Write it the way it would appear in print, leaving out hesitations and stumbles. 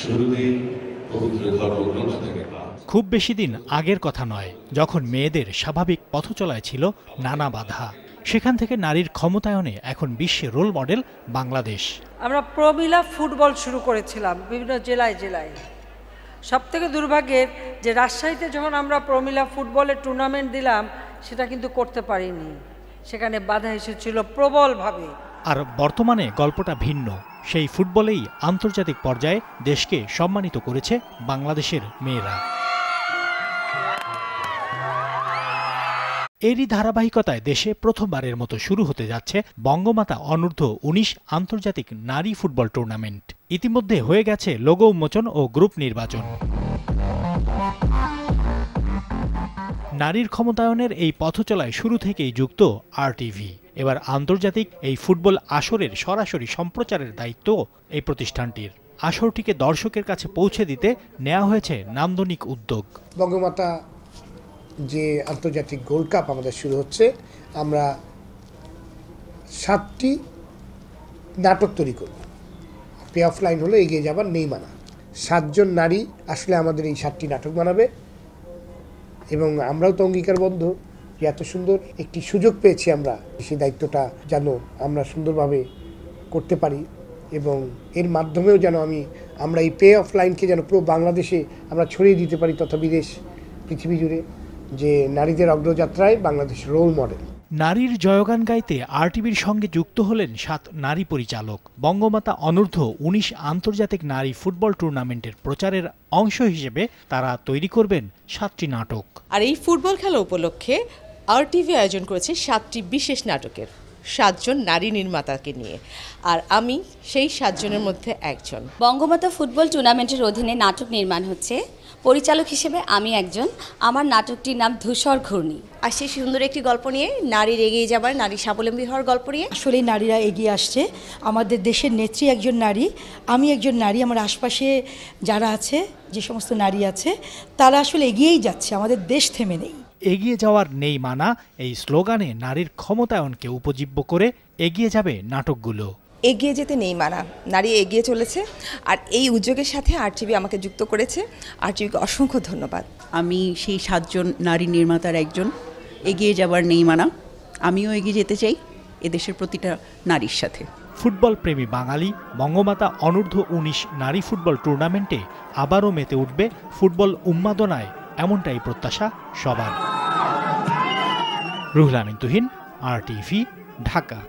শুরুতেই পবিত্র ধর্মগ্রন্থ থেকে পাঠ। খুব বেশি দিন আগের কথা নয়, যখন মেয়েদের স্বাভাবিক পথ চলায় ছিল নানা বাধা। সেখান থেকে নারীর ক্ষমতায়নে এখন বিশ্বের রোল মডেল বাংলাদেশ। আমরা প্রমিলা ফুটবল শুরু করেছিলাম বিভিন্ন জেলায় জেলায়। সবথেকে দুর্ভাগ্যের যে রাজশাহীতে যখন আমরা প্রমিলা ফুটবলের টুর্নামেন্ট দিলাম, সেটা কিন্তু করতে পারিনি। সেখানে বাধা এসেছিল প্রবলভাবে। আর বর্তমানে গল্পটা ভিন্ন। সেই ফুটবলেই আন্তর্জাতিক পর্যায়ে দেশকে সম্মানিত করেছে বাংলাদেশের মেয়েরা। এরই ধারাবাহিকতায় দেশে প্রথমবারের মতো শুরু হতে যাচ্ছে বঙ্গমাতা অনূর্ধ্ব ১৯ আন্তর্জাতিক নারী ফুটবল টুর্নামেন্ট। ইতিমধ্যে হয়ে গেছে লোগো উন্মোচন ও গ্রুপ নির্বাচন। নারীর ক্ষমতায়নের এই পথচলায় শুরু থেকেই যুক্ত RTV। এবার আন্তর্জাতিক এই ফুটবল আসরের সরাসরি সম্প্রচারের দায়িত্ব এই প্রতিষ্ঠানটির। আসরটিকে দর্শকের কাছে পৌঁছে দিতে নেওয়া হয়েছে নান্দনিক উদ্যোগ। বঙ্গমাতা যে আন্তর্জাতিক গোল্ড কাপ আমাদের শুরু হচ্ছে, আমরা 7টি নাটক তৈরি করব। প্লে অফ লাইন হলো এগিয়ে যাবার নেই মানা। 7 জন নারী আসলে আমাদের এই 7টি নাটক বানাবে এবং আমরাও তো অঙ্গীকারবদ্ধ যে এত সুন্দর একটি সুযোগ পেয়েছি আমরা, সেই দায়িত্বটা যেন আমরা সুন্দরভাবে করতে পারি এবং এর মাধ্যমেও যেন আমরা এই প্লে অফ লাইনকে যেন পুরো বাংলাদেশে আমরা ছড়িয়ে দিতে পারি তথা বিদেশ পৃথিবী জুড়ে, যে নারীদের অগ্রযাত্রায় বাংলাদেশ রোল মডেল। নারীর জয়গান গাইতে RTVর সঙ্গে যুক্ত হলেন 7 নারী পরিচালক। বঙ্গমাতা অনূর্ধ্ব ১৯ আন্তর্জাতিক নারী ফুটবল টুর্নামেন্টের প্রচারের অংশ হিসেবে তারা তৈরি করবেন 7টি নাটক। আর এই ফুটবল খেলা উপলক্ষে RTV আয়োজন করেছে 7টি বিশেষ নাটকের, 7 জন নারী নির্মাতাকে নিয়ে। আর আমি সেই 7 জনের মধ্যে একজন। বঙ্গমাতা ফুটবল টুর্নামেন্টের অধীনে নাটক নির্মাণ হচ্ছে। পরিচালক হিসেবে আমি একজন। আমার নাটকটির নাম ধূসর ঘূর্ণি। আর সেই সুন্দর একটি গল্প নিয়ে, নারীর এগিয়ে যাবার, নারী স্বাবলম্বী হওয়ার গল্প নিয়ে। আসলে নারীরা এগিয়ে আসছে। আমাদের দেশের নেত্রী একজন নারী, আমি একজন নারী। আমার আশপাশে যারা আছে, যে সমস্ত নারী আছে, তারা আসলে এগিয়েই যাচ্ছে, আমাদের দেশ থেমে নেই। এগিয়ে যাওয়ার নেই মানা এই স্লোগানে নারীর ক্ষমতায়নকে উপজীব্য করে এগিয়ে যাবে নাটকগুলো। এগিয়ে যেতে নেই মানা, নারী এগিয়ে চলেছে। আর এই উদ্যোগের সাথে RTV আমাকে যুক্ত করেছে। RTVকে অসংখ্য ধন্যবাদ। আমি সেই 7 জন নারী নির্মাতার একজন। এগিয়ে যাবার নেই মানা, আমিও এগিয়ে যেতে চাই এদেশের প্রতিটা নারীর সাথে। ফুটবল প্রেমী বাঙালি বঙ্গমাতা অনূর্ধ্ব ১৯ নারী ফুটবল টুর্নামেন্টে আবারও মেতে উঠবে ফুটবল উন্মাদনায়, এমনটাই প্রত্যাশা সবার। রুহুল আমিন তুহিন, RTV, ঢাকা।